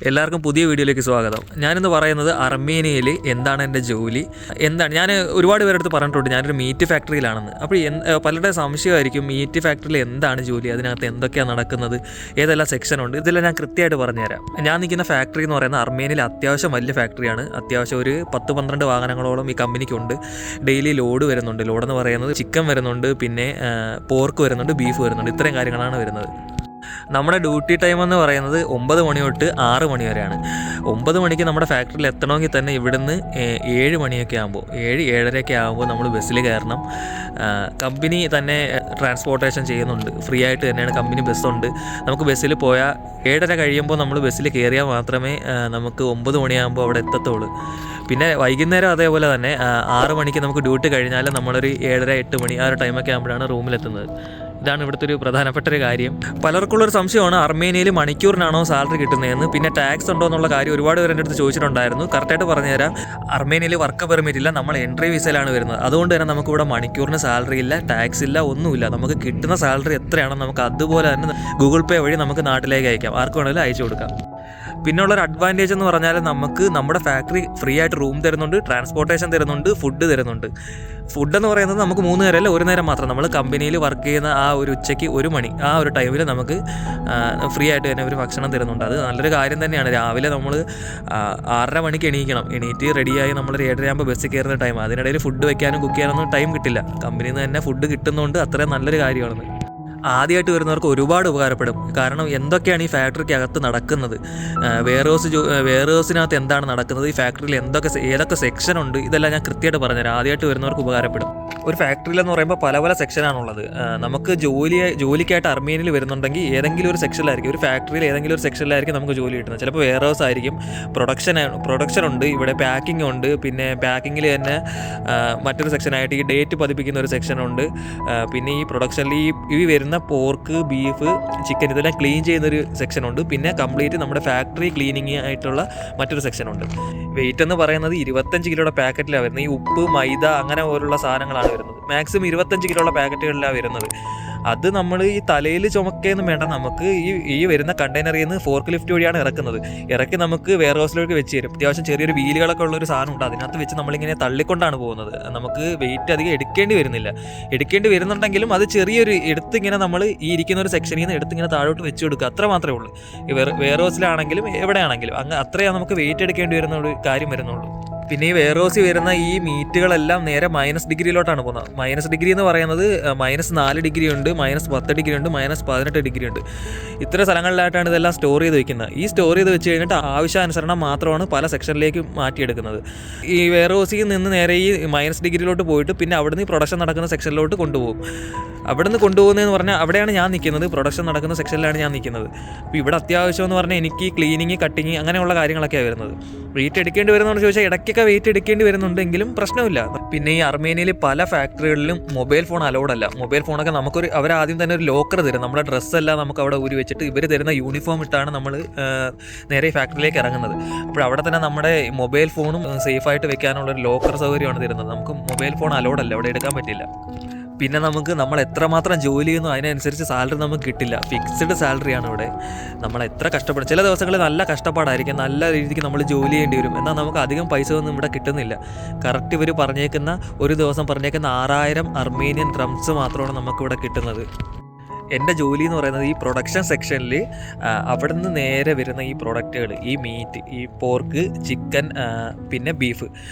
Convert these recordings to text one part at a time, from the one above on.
എല്ലാവർക്കും പുതിയ വീഡിയോയിലേക്ക് സ്വാഗതം. ഞാനിന്ന് പറയുന്നത് അർമേനിയയിൽ എന്താണ് എൻ്റെ ജോലി, എന്താണ്. ഞാൻ ഒരുപാട് പേരെടുത്ത് പറഞ്ഞിട്ടുണ്ട് ഞാനൊരു മീറ്റ് ഫാക്ടറിയിലാണെന്ന്. അപ്പോൾ പലരുടെ സംശയമായിരിക്കും മീറ്റ് ഫാക്ടറിയിൽ എന്താണ് ജോലി, അതിനകത്ത് എന്തൊക്കെയാണ് നടക്കുന്നത്, ഏതെല്ലാം സെക്ഷനുണ്ട്, ഇതെല്ലാം ഞാൻ കൃത്യമായിട്ട് പറഞ്ഞുതരാം. ഞാൻ നിൽക്കുന്ന ഫാക്ടറി എന്ന് പറയുന്നത് അർമേനിയയിൽ അത്യാവശ്യം വലിയ ഫാക്ടറിയാണ്. അത്യാവശ്യം ഒരു 10-12 വാഹനങ്ങളോളം ഈ കമ്പനിക്കുണ്ട്. ഡെയിലി ലോഡ് വരുന്നുണ്ട്. ലോഡെന്ന് പറയുന്നത് ചിക്കൻ വരുന്നുണ്ട്, പിന്നെ പോർക്ക് വരുന്നുണ്ട്, ബീഫ് വരുന്നുണ്ട്. ഇത്രയും കാര്യങ്ങളാണ് വരുന്നത്. നമ്മുടെ ഡ്യൂട്ടി ടൈം എന്ന് പറയുന്നത് 9 മണി തൊട്ട് 6 മണി വരെയാണ്. 9 മണിക്ക് നമ്മുടെ ഫാക്ടറിയിൽ എത്തണമെങ്കിൽ തന്നെ ഇവിടുന്ന് 7 മണിയൊക്കെ ആകുമ്പോൾ 7-7:30 ആകുമ്പോൾ നമ്മൾ ബസ്സിൽ കയറണം. കമ്പനി തന്നെ ട്രാൻസ്പോർട്ടേഷൻ ചെയ്യുന്നുണ്ട്. ഫ്രീ ആയിട്ട് തന്നെയാണ് കമ്പനി ബസ്സുണ്ട്. നമുക്ക് ബസ്സിൽ പോയാൽ 7:30 കഴിയുമ്പോൾ നമ്മൾ ബസ്സിൽ കയറിയാൽ മാത്രമേ നമുക്ക് 9 മണിയാകുമ്പോൾ അവിടെ എത്തത്തുള്ളൂ. പിന്നെ വൈകുന്നേരം അതേപോലെ തന്നെ 6 മണിക്ക് നമുക്ക് ഡ്യൂട്ടി കഴിഞ്ഞാൽ നമ്മളൊരു 7:30-8 മണി ആ ഒരു ടൈമൊക്കെ ആകുമ്പോഴാണ് റൂമിലെത്തുന്നത്. ഇതാണ് ഇവിടുത്തെ ഒരു പ്രധാനപ്പെട്ട ഒരു കാര്യം. പലർക്കുള്ളൊരു സംശയമാണ് അർമേനിയയിൽ മണിക്കൂറിനാണോ സാലറി കിട്ടുന്നതെന്ന്, പിന്നെ ടാക്സ് ഉണ്ടോ എന്നുള്ള കാര്യം ഒരുപാട് പേര് എൻ്റെ അടുത്ത് ചോദിച്ചിട്ടുണ്ടായിരുന്നു. കറക്റ്റായിട്ട് പറഞ്ഞുതരാം. അർമേനിയയിൽ വർക്ക് പെർമിറ്റ് ഇല്ല, നമ്മൾ എൻട്രി വിസയിലാണ് വരുന്നത്. അതുകൊണ്ട് തന്നെ നമുക്കിവിടെ മണിക്കൂറിന് സാലറി ഇല്ല, ടാക്സ് ഇല്ല, ഒന്നുമില്ല. നമുക്ക് കിട്ടുന്ന സാലറി എത്രയാണോ നമുക്ക് അതുപോലെ തന്നെ ഗൂഗിൾ പേ വഴി നമുക്ക് നാട്ടിലേക്ക് അയക്കാം, ആർക്ക് വേണമെങ്കിലും അയച്ചു കൊടുക്കാം. പിന്നുള്ളൊരു അഡ്വാൻറ്റേജ് എന്ന് പറഞ്ഞാൽ നമുക്ക് നമ്മുടെ ഫാക്ടറി ഫ്രീ ആയിട്ട് റൂം തരുന്നുണ്ട്, ട്രാൻസ്പോർട്ടേഷൻ തരുന്നുണ്ട്, ഫുഡ് തരുന്നുണ്ട്. ഫുഡെന്ന് പറയുന്നത് നമുക്ക് 3 നേരമല്ല, 1 നേരം മാത്രം. നമ്മൾ കമ്പനിയിൽ വർക്ക് ചെയ്യുന്ന ആ ഒരു ഉച്ചയ്ക്ക് 1 മണി ആ ഒരു ടൈമിൽ നമുക്ക് ഫ്രീ ആയിട്ട് തന്നെ ഒരു ഭക്ഷണം തരുന്നുണ്ട്. അത് നല്ലൊരു കാര്യം തന്നെയാണ്. രാവിലെ നമ്മൾ 6:30 മണിക്ക് എണീറ്റ് റെഡിയായി നമ്മളൊരു 7:30 ആകുമ്പോൾ ബസ്സിൽ കയറുന്ന ടൈം. അതിനിടയിൽ ഫുഡ് വെക്കാനും കുക്ക് ചെയ്യാനൊന്നും ടൈം കിട്ടില്ല. കമ്പനിയിൽ നിന്ന് തന്നെ ഫുഡ് കിട്ടുന്നതുകൊണ്ട് അത്രയും നല്ലൊരു കാര്യമാണ്. ആദ്യമായിട്ട് വരുന്നവർക്ക് ഒരുപാട് ഉപകാരപ്പെടും. കാരണം എന്തൊക്കെയാണ് ഈ ഫാക്ടറിക്ക് അകത്ത് നടക്കുന്നത്, വെയർഹൗസിനകത്ത് എന്താണ് നടക്കുന്നത്, ഈ ഫാക്ടറിയിൽ ഏതൊക്കെ സെക്ഷനുണ്ട്, ഇതെല്ലാം ഞാൻ കൃത്യമായിട്ട് പറഞ്ഞുതരാം. ആദ്യമായിട്ട് വരുന്നവർക്ക് ഉപകാരപ്പെടും. ഒരു ഫാക്ടറിയിലെന്ന് പറയുമ്പോൾ പല സെക്ഷനാണുള്ളത്. നമുക്ക് ജോലിക്കായിട്ട് അർമേനിയയിൽ വരുന്നുണ്ടെങ്കിൽ ഏതെങ്കിലും ഒരു സെക്ഷനിലായിരിക്കും, ഒരു ഫാക്ടറിയിൽ ഏതെങ്കിലും ഒരു സെക്ഷനിലായിരിക്കും നമുക്ക് ജോലി കിട്ടുന്നത്. ചിലപ്പോൾ വെയർഹൗസ് ആയിരിക്കും, പ്രൊഡക്ഷൻ ഉണ്ട്, ഇവിടെ പാക്കിംഗ് ഉണ്ട്, പിന്നെ പാക്കിങ്ങിൽ തന്നെ മറ്റൊരു സെക്ഷനായിട്ട് ഈ ഡേറ്റ് പതിപ്പിക്കുന്ന ഒരു സെക്ഷനുണ്ട്. പിന്നെ ഈ പ്രൊഡക്ഷനിൽ ഈ വരുന്ന പോർക്ക്, ബീഫ്, ചിക്കൻ ഇതെല്ലാം ക്ലീൻ ചെയ്യുന്നൊരു സെക്ഷനുണ്ട്. പിന്നെ കംപ്ലീറ്റ് നമ്മുടെ ഫാക്ടറി ക്ലീനിങ് ആയിട്ടുള്ള മറ്റൊരു സെക്ഷനുണ്ട്. വെയിറ്റ് എന്ന് പറയുന്നത് 25 കിലോയുടെ പാക്കറ്റിലാണ് വരുന്നത്. ഈ ഉപ്പ്, മൈദ അങ്ങനെ പോലുള്ള സാധനങ്ങളാണ് വരുന്നത്. മാക്സിമം 25 കിലോയുടെ പാക്കറ്റുകളിലാണ് വരുന്നത്. അത് നമ്മൾ ഈ തലയിൽ ചുമക്കുകയൊന്നും വേണ്ട. നമുക്ക് ഈ വരുന്ന കണ്ടെയ്നറിൽ നിന്ന് ഫോർക്ക് ലിഫ്റ്റ് വഴിയാണ് ഇറക്കി നമുക്ക് വെയർ ഹൗസിലേക്ക് വെച്ച് തരും. അത്യാവശ്യം ചെറിയൊരു വീലുകളൊക്കെ ഉള്ളൊരു സാധനമുണ്ട്. അതിനകത്ത് വെച്ച് നമ്മളിങ്ങനെ തള്ളിക്കൊണ്ടാണ് പോകുന്നത്. നമുക്ക് വെയിറ്റ് അധികം എടുക്കേണ്ടി വരുന്നുണ്ടെങ്കിലും അത് ചെറിയൊരു ഇങ്ങനെ നമ്മൾ ഈ ഇരിക്കുന്ന ഒരു സെക്ഷനിൽ നിന്ന് എടുത്തിങ്ങനെ താഴോട്ട് വെച്ച് കൊടുക്കുക, അത്ര മാത്രമേ ഉള്ളൂ. ഈ വെയർ ഹൗസിലാണെങ്കിലും എവിടെയാണെങ്കിലും അത്രയാണ് നമുക്ക് വെയിറ്റ് എടുക്കേണ്ടി വരുന്ന ഒരു കാര്യം വരുന്നുള്ളൂ. പിന്നെ ഈ വെയർ ഹൗസിൽ വരുന്ന ഈ മീറ്റുകളെല്ലാം നേരെ -ഡിഗ്രിയിലോട്ടാണ് പോകുന്നത്. -ഡിഗ്രി എന്ന് പറയുന്നത് -4 ഡിഗ്രി ഉണ്ട്, -10 ഡിഗ്രി ഉണ്ട്, -18 ഡിഗ്രി ഉണ്ട്. ഇത്ര സ്ഥലങ്ങളിലായിട്ടാണ് ഇതെല്ലാം സ്റ്റോർ ചെയ്ത് വെക്കുന്നത്. ഈ സ്റ്റോർ ചെയ്ത് വെച്ച് കഴിഞ്ഞിട്ട് ആവശ്യാനുസരണം മാത്രമാണ് പല സെക്ഷനിലേക്ക് മാറ്റിയെടുക്കുന്നത്. ഈ വെയർ ഹൗസിൽ നിന്ന് നേരെ ഈ -ഡിഗ്രിയിലോട്ട് പോയിട്ട് പിന്നെ അവിടുന്ന് ഈ പ്രൊഡക്ഷൻ നടക്കുന്ന സെക്ഷനിലോട്ട് കൊണ്ടുപോകും. അവിടുന്ന് കൊണ്ടുപോകുന്നതെന്ന് പറഞ്ഞാൽ അവിടെയാണ് ഞാൻ നിൽക്കുന്നത്, പ്രൊഡക്ഷൻ നടക്കുന്ന സെക്ഷനിലാണ് ഞാൻ നിൽക്കുന്നത്. അപ്പോൾ ഇവിടെ അത്യാവശ്യം എന്ന് പറഞ്ഞാൽ എനിക്ക് ക്ലീനിങ്, കട്ടിങ് അങ്ങനെയുള്ള കാര്യങ്ങളൊക്കെയാണ് വരുന്നത്. വെയിറ്റ് എടുക്കേണ്ടി വരുന്നതെന്ന് ചോദിച്ചാൽ ഇടയ്ക്കൊക്കെ വെയിറ്റ് എടുക്കേണ്ടി വരുന്നുണ്ടെങ്കിലും പ്രശ്നമില്ല. പിന്നെ ഈ അർമേനിയയിൽ പല ഫാക്ടറികളിലും മൊബൈൽ ഫോൺ അലൗഡല്ല. മൊബൈൽ ഫോണൊക്കെ അവരാദ്യം തന്നെ ഒരു ലോക്കർ തരും. നമ്മുടെ ഡ്രസ്സെല്ലാം നമുക്ക് അവിടെ ഊരി വെച്ചിട്ട് ഇവർ തരുന്ന യൂണിഫോം ഇട്ടാണ് നമ്മൾ നേരെ ഫാക്ടറിയിലേക്ക് ഇറങ്ങുന്നത്. അപ്പോൾ അവിടെ തന്നെ നമ്മുടെ മൊബൈൽ ഫോണും സേഫായിട്ട് വെക്കാനുള്ളൊരു ലോക്കർ സൗകര്യമാണ് തരുന്നത്. നമുക്ക് മൊബൈൽ ഫോൺ അലൗഡല്ല, അവിടെ എടുക്കാൻ പറ്റില്ല. പിന്നെ നമ്മൾ എത്രമാത്രം ജോലി ചെയ്യുന്നു അതിനനുസരിച്ച് സാലറി നമുക്ക് കിട്ടില്ല. ഫിക്സ്ഡ് സാലറിയാണ് ഇവിടെ. നമ്മൾ എത്ര കഷ്ടപ്പെടും, ചില ദിവസങ്ങളിൽ നല്ല കഷ്ടപ്പാടായിരിക്കും, നല്ല രീതിക്ക് നമ്മൾ ജോലി ചെയ്യേണ്ടി വരും. എന്നാൽ നമുക്ക് അധികം പൈസ ഒന്നും ഇവിടെ കിട്ടുന്നില്ല. കറക്റ്റ് ഇവർ ഒരു ദിവസം പറഞ്ഞേക്കുന്ന 6000 അർമേനിയൻ ഡ്രംസ് മാത്രമാണ് നമുക്കിവിടെ കിട്ടുന്നത്. എൻ്റെ ജോലി എന്ന് പറയുന്നത് ഈ പ്രൊഡക്ഷൻ സെക്ഷനിൽ അവിടെ നിന്ന് നേരെ വരുന്ന ഈ പ്രൊഡക്റ്റുകൾ, ഈ മീറ്റ്, ഈ പോർക്ക്, ചിക്കൻ, പിന്നെ ബീഫ്,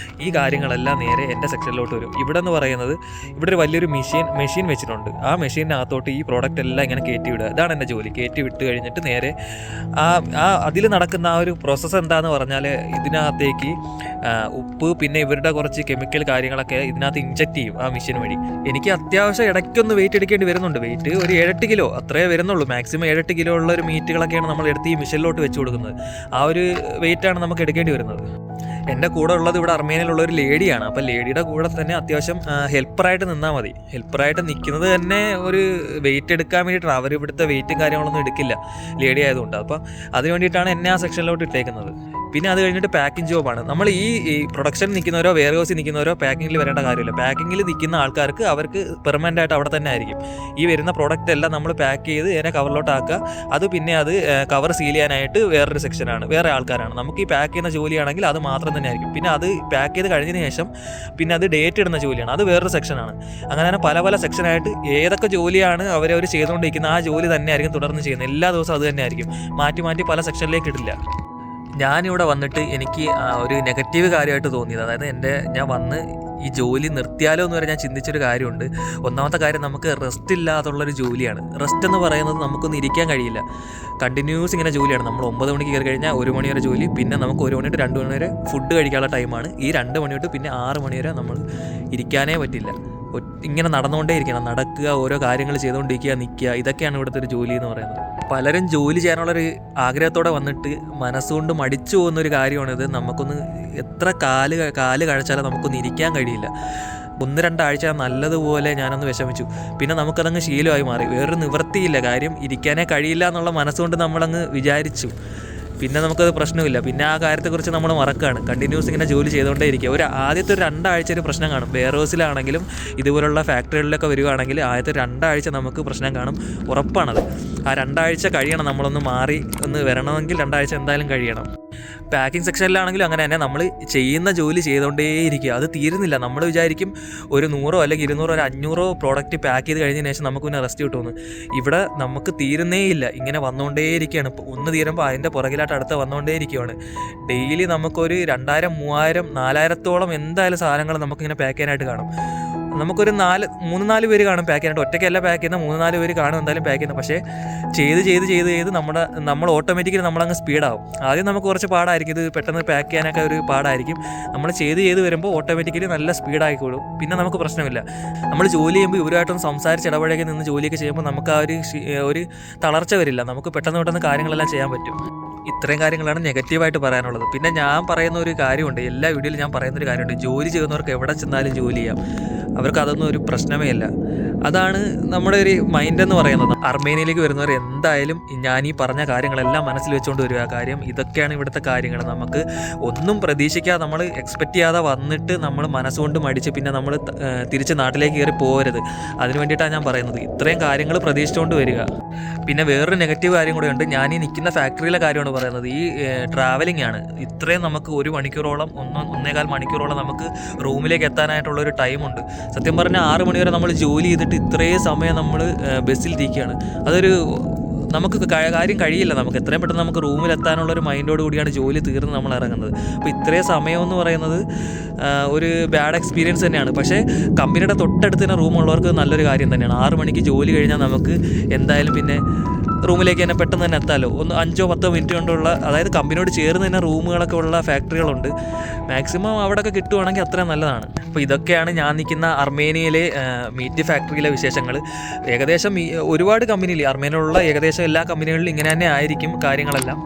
ഈ കാര്യങ്ങളെല്ലാം നേരെ എൻ്റെ സെക്ഷനിലോട്ട് വരും. ഇവിടെ എന്ന് പറയുന്നത് ഇവിടെ ഒരു വലിയൊരു മെഷീൻ വെച്ചിട്ടുണ്ട്. ആ മെഷീനകത്തോട്ട് ഈ പ്രോഡക്റ്റ് എല്ലാം ഇങ്ങനെ കയറ്റി വിടുക. ഇതാണ് എൻ്റെ ജോലി. കയറ്റി വിട്ട് കഴിഞ്ഞിട്ട് നേരെ അതിൽ നടക്കുന്ന ആ ഒരു പ്രോസസ്സ് എന്താണെന്ന് പറഞ്ഞാൽ ഇതിനകത്തേക്ക് ഉപ്പ്, പിന്നെ ഇവരുടെ കുറച്ച് കെമിക്കൽ കാര്യങ്ങളൊക്കെ ഇതിനകത്ത് ഇഞ്ചക്ട് ചെയ്യും ആ മെഷീൻ വഴി. എനിക്ക് അത്യാവശ്യം ഇടയ്ക്കൊന്ന് വെയിറ്റ് എടുക്കേണ്ടി വരുന്നുണ്ട്. വെയിറ്റ് ഒരു 7-8 കിലോ അത്രേ വരുന്നുള്ളൂ. മാക്സിമം 7-8 കിലോ ഉള്ള ഒരു മീറ്റുകളൊക്കെയാണ് നമ്മൾ എടുത്ത് ഈ മിഷനിലോട്ട് വെച്ച് കൊടുക്കുന്നത്. ആ ഒരു വെയിറ്റാണ് നമുക്ക് എടുക്കേണ്ടി വരുന്നത്. എൻ്റെ കൂടെ ഉള്ളത് ഇവിടെ അർമേനിയയിലുള്ള ഒരു ലേഡിയാണ്. അപ്പോൾ ലേഡിയുടെ കൂടെ തന്നെ അത്യാവശ്യം ഹെൽപ്പറായിട്ട് നിന്നാൽ മതി. ഹെൽപ്പറായിട്ട് നിൽക്കുന്നത് തന്നെ ഒരു വെയിറ്റ് എടുക്കാൻ വേണ്ടിയിട്ടാണ്. അവർ ഇവിടുത്തെ വെയിറ്റും കാര്യങ്ങളൊന്നും എടുക്കില്ല ലേഡി ആയതുകൊണ്ട്. അപ്പോൾ അതിന് വേണ്ടിയിട്ടാണ് എന്നെ ആ സെക്ഷനിലോട്ട് ഇട്ടേക്കുന്നത്. പിന്നെ അത് കഴിഞ്ഞിട്ട് പാക്കിംഗ് ജോബാണ്. നമ്മൾ ഈ പ്രൊഡക്ഷൻ നിൽക്കുന്നവരോ വെയർ ഹൗസിൽ നിൽക്കുന്നവരോ പാക്കിങ്ങിൽ വരേണ്ട കാര്യമില്ല. പാക്കിങ്ങിൽ നിൽക്കുന്ന ആൾക്കാർക്ക് അവർക്ക് പെർമനൻ്റ് ആയിട്ട് അവിടെ തന്നെ ആയിരിക്കും. ഈ വരുന്ന പ്രോഡക്റ്റ് എല്ലാം നമ്മൾ പാക്ക് ചെയ്ത് ഇതിനെ കവറിലോട്ട് ആക്കുക. അത് പിന്നെ അത് കവർ സീൽ ചെയ്യാനായിട്ട് വേറൊരു സെക്ഷനാണ്, വേറെ ആൾക്കാരാണ്. നമുക്ക് ഈ പാക്ക് ചെയ്യുന്ന ജോലിയാണെങ്കിൽ അത് മാത്രം തന്നെ ആയിരിക്കും. പിന്നെ അത് പാക്ക് ചെയ്ത് കഴിഞ്ഞതിന് ശേഷം പിന്നെ അത് ഡേറ്റ് ഇടുന്ന ജോലിയാണ്, അത് വേറൊരു സെക്ഷനാണ്. അങ്ങനെ പല സെക്ഷനായിട്ട് ഏതൊക്കെ ജോലിയാണ് അവരവർ ചെയ്തുകൊണ്ടിരിക്കുന്നത് ആ ജോലി തന്നെ ആയിരിക്കും തുടർന്ന് ചെയ്യുന്നത്. എല്ലാ ദിവസവും അത് തന്നെ ആയിരിക്കും, മാറ്റി പല സെക്ഷനിലേക്ക് ഇടില്ല. ഞാനിവിടെ വന്നിട്ട് എനിക്ക് ഒരു നെഗറ്റീവ് കാര്യമായിട്ട് തോന്നിയത്, അതായത് ഞാൻ വന്ന് ഈ ജോലി നിർത്തിയാലോ എന്ന് വരെ ഞാൻ ചിന്തിച്ചൊരു കാര്യമുണ്ട്. ഒന്നാമത്തെ കാര്യം, നമുക്ക് റെസ്റ്റ് ഇല്ലാതുള്ളൊരു ജോലിയാണ്. റെസ്റ്റ് എന്ന് പറയുന്നത് നമുക്കൊന്നും ഇരിക്കാൻ കഴിയില്ല. കണ്ടിന്യൂസ് ഇങ്ങനെ ജോലിയാണ്. നമ്മൾ 9 മണിക്ക് കയറി കഴിഞ്ഞാൽ 1 മണി വരെ ജോലി, പിന്നെ നമുക്ക് 1 മണി തൊട്ട് 2 മണി വരെ ഫുഡ് കഴിക്കാനുള്ള ടൈമാണ്. ഈ 2 മണി തൊട്ട് പിന്നെ 6 മണി വരെ നമ്മൾ ഇരിക്കാനേ പറ്റില്ല. ഇങ്ങനെ നടന്നുകൊണ്ടേ ഇരിക്കണം, നടക്കുക, ഓരോ കാര്യങ്ങൾ ചെയ്തുകൊണ്ടിരിക്കുക, നിൽക്കുക. ഇതൊക്കെയാണ് ഇവിടുത്തെ ഒരു ജോലി എന്ന് പറയുന്നത്. പലരും ജോലി ചെയ്യാനുള്ളൊരു ആഗ്രഹത്തോടെ വന്നിട്ട് മനസ്സുകൊണ്ട് മടിച്ചു പോകുന്നൊരു കാര്യമാണിത്. നമുക്കൊന്ന് എത്ര കാല് കഴിച്ചാലും നമുക്കൊന്ന് ഇരിക്കാൻ കഴിയില്ല. 1-2 ആഴ്ച നല്ലതുപോലെ ഞാനൊന്ന് വിഷമിച്ചു. പിന്നെ നമുക്കതങ്ങ് ശീലമായി മാറി. വേറൊരു നിവൃത്തിയില്ല, കാര്യം ഇരിക്കാനേ കഴിയില്ല എന്നുള്ള മനസ്സുകൊണ്ട് നമ്മളങ്ങ് വിചാരിച്ചു. പിന്നെ നമുക്കത് പ്രശ്നമില്ല. പിന്നെ ആ കാര്യത്തെക്കുറിച്ച് നമ്മൾ മറക്കുകയാണ്. കണ്ടിന്യൂസ് ഇങ്ങനെ ജോലി ചെയ്തുകൊണ്ടേ ഇരിക്കുക. ആദ്യത്തെ ഒരു 2 ആഴ്ച ഒരു പ്രശ്നം കാണും. വെയർ ഹൗസിലാണെങ്കിലും ഇതുപോലുള്ള ഫാക്ടറികളിലൊക്കെ വരികയാണെങ്കിൽ ആദ്യത്തെ 2 ആഴ്ച നമുക്ക് പ്രശ്നം കാണും, ഉറപ്പാണത്. ആ 2 ആഴ്ച കഴിയണം, നമ്മളൊന്ന് മാറി ഒന്ന് വരണമെങ്കിൽ 2 ആഴ്ച എന്തായാലും കഴിയണം. പാക്കിംഗ് സെക്ഷനിലാണെങ്കിലും അങ്ങനെ തന്നെ, നമ്മൾ ചെയ്യുന്ന ജോലി ചെയ്തുകൊണ്ടേയിരിക്കുക, അത് തീരുന്നില്ല. നമ്മൾ വിചാരിക്കും ഒരു 100 അല്ലെങ്കിൽ 200 ഒരു 500 പ്രോഡക്റ്റ് പാക്ക് ചെയ്ത് കഴിഞ്ഞതിന് ശേഷം നമുക്ക് പിന്നെ റെസ്റ്റ് കിട്ടുമെന്ന്. ഇവിടെ നമുക്ക് തീരുന്നേ ഇല്ല, ഇങ്ങനെ വന്നുകൊണ്ടേയിരിക്കുകയാണ്. ഒന്ന് തീരുമ്പോൾ അതിൻ്റെ പുറകിലായിട്ട് അടുത്ത വന്നുകൊണ്ടേയിരിക്കുകയാണ്. ഡെയിലി നമുക്കൊരു 2000, 3000, 4000-ഓളം എന്തായാലും സാധനങ്ങൾ നമുക്കിങ്ങനെ പാക്ക് ചെയ്യാനായിട്ട് കാണും. നമുക്കൊരു 3-4 പേര് കാണും പാക്ക് ചെയ്യാനായിട്ട്. ഒറ്റയ്ക്കല്ല പാക്ക് ചെയ്യുന്ന, 3-4 പേര് കാണും എന്തായാലും പാക്ക് ചെയ്യുന്നത്. പക്ഷേ ചെയ്ത് നമ്മൾ ഓട്ടോമാറ്റിക്കലി നമ്മളങ്ങ് സ്പീഡാവും. ആദ്യം നമുക്ക് കുറച്ച് പാടായിരിക്കും, ഇത് പെട്ടെന്ന് പാക്ക് ചെയ്യാനൊക്കെ ഒരു പാടായിരിക്കും. നമ്മൾ ചെയ്ത് വരുമ്പോൾ ഓട്ടോമാറ്റിക്കലി നല്ല സ്പീഡായിക്കോളും. പിന്നെ നമുക്ക് പ്രശ്നമില്ല. നമ്മൾ ജോലി ചെയ്യുമ്പോൾ ഇവരുമായിട്ടൊന്ന് സംസാരിച്ച് ഇടപഴകി നിന്ന് ജോലിയൊക്കെ ചെയ്യുമ്പോൾ നമുക്ക് ആ ഒരു തളർച്ച വരില്ല. നമുക്ക് പെട്ടെന്ന് കാര്യങ്ങളെല്ലാം ചെയ്യാൻ പറ്റും. ഇത്രയും കാര്യങ്ങളാണ് നെഗറ്റീവായിട്ട് പറയാനുള്ളത്. പിന്നെ ഞാൻ പറയുന്ന ഒരു കാര്യമുണ്ട്, എല്ലാ വീഡിയോയിലും ഞാൻ പറയുന്നൊരു കാര്യമുണ്ട്, ജോലി ചെയ്യുന്നവർക്ക് എവിടെ ചെന്നാലും ജോലി ചെയ്യാം. അവർക്ക് അതൊന്നും ഒരു പ്രശ്നമേ അല്ല. അതാണ് നമ്മുടെ ഒരു മൈൻഡ് എന്ന് പറയുന്നത്. അർമേനിയയിലേക്ക് വരുന്നവർ എന്തായാലും ഞാൻ ഈ പറഞ്ഞ കാര്യങ്ങളെല്ലാം മനസ്സിൽ വെച്ചുകൊണ്ട് വരിക. കാര്യം ഇതൊക്കെയാണ് ഇവിടുത്തെ കാര്യങ്ങൾ. നമുക്ക് ഒന്നും പ്രതീക്ഷിക്കാതെ, നമ്മൾ എക്സ്പെക്റ്റ് ചെയ്യാതെ വന്നിട്ട് നമ്മൾ മനസ്സുകൊണ്ട് മടിച്ച് പിന്നെ നമ്മൾ തിരിച്ച് നാട്ടിലേക്ക് കയറി പോകരുത്. അതിന് വേണ്ടിയിട്ടാണ് ഞാൻ പറയുന്നത്. ഇത്രയും കാര്യങ്ങൾ പ്രതീക്ഷിച്ചുകൊണ്ട് വരിക. പിന്നെ വേറൊരു നെഗറ്റീവ് കാര്യം കൂടെ ഉണ്ട്. ഞാൻ ഈ നിൽക്കുന്ന ഫാക്ടറിയിലെ കാര്യമാണ് പറയുന്നത്. ഈ ട്രാവലിംഗ് ആണ്. ഇത്രയും നമുക്ക് 1 മണിക്കൂറോളം 1.25 മണിക്കൂറോളം നമുക്ക് റൂമിലേക്ക് എത്താനായിട്ടുള്ളൊരു ടൈമുണ്ട്. സത്യം പറഞ്ഞാൽ 6 മണി വരെ നമ്മൾ ജോലി ചെയ്തിട്ട് ഇത്രയും സമയം നമ്മൾ ബസ്സിലിരിക്കുകയാണ്. നമുക്ക് കാര്യം കഴിയില്ല. നമുക്ക് എത്രയും പെട്ടെന്ന് നമുക്ക് റൂമിലെത്താനുള്ളൊരു മൈൻഡോട് കൂടിയാണ് ജോലി തീർന്ന് നമ്മൾ ഇറങ്ങുന്നത്. അപ്പോൾ ഇത്രയും സമയം എന്ന് പറയുന്നത് ഒരു ബാഡ് എക്സ്പീരിയൻസ് തന്നെയാണ്. പക്ഷേ കമ്പനിയുടെ തൊട്ടടുത്ത് തന്നെ റൂമുള്ളവർക്ക് നല്ലൊരു കാര്യം തന്നെയാണ്. 6 മണിക്ക് ജോലി കഴിഞ്ഞാൽ നമുക്ക് എന്തായാലും പിന്നെ റൂമിലേക്ക് തന്നെ പെട്ടെന്ന് തന്നെ എത്താമല്ലോ. 5-10 മിനിറ്റ് കൊണ്ടുള്ള, അതായത് കമ്പനിയോട് ചേർന്ന് തന്നെ റൂമുകളൊക്കെ ഉള്ള ഫാക്ടറികളുണ്ട്. മാക്സിമം അവിടെയൊക്കെ കിട്ടുവാണെങ്കിൽ അത്രയും നല്ലതാണ്. അപ്പോൾ ഇതൊക്കെയാണ് ഞാൻ നിൽക്കുന്ന അർമേനിയയിലെ മീറ്റ് ഫാക്ടറിയിലെ വിശേഷങ്ങൾ. ഏകദേശം ഒരുപാട് കമ്പനിയിൽ, അർമേനിയയിലുള്ള ഏകദേശം എല്ലാ കമ്പനികളിലും ഇങ്ങനെ തന്നെ ആയിരിക്കും കാര്യങ്ങളെല്ലാം.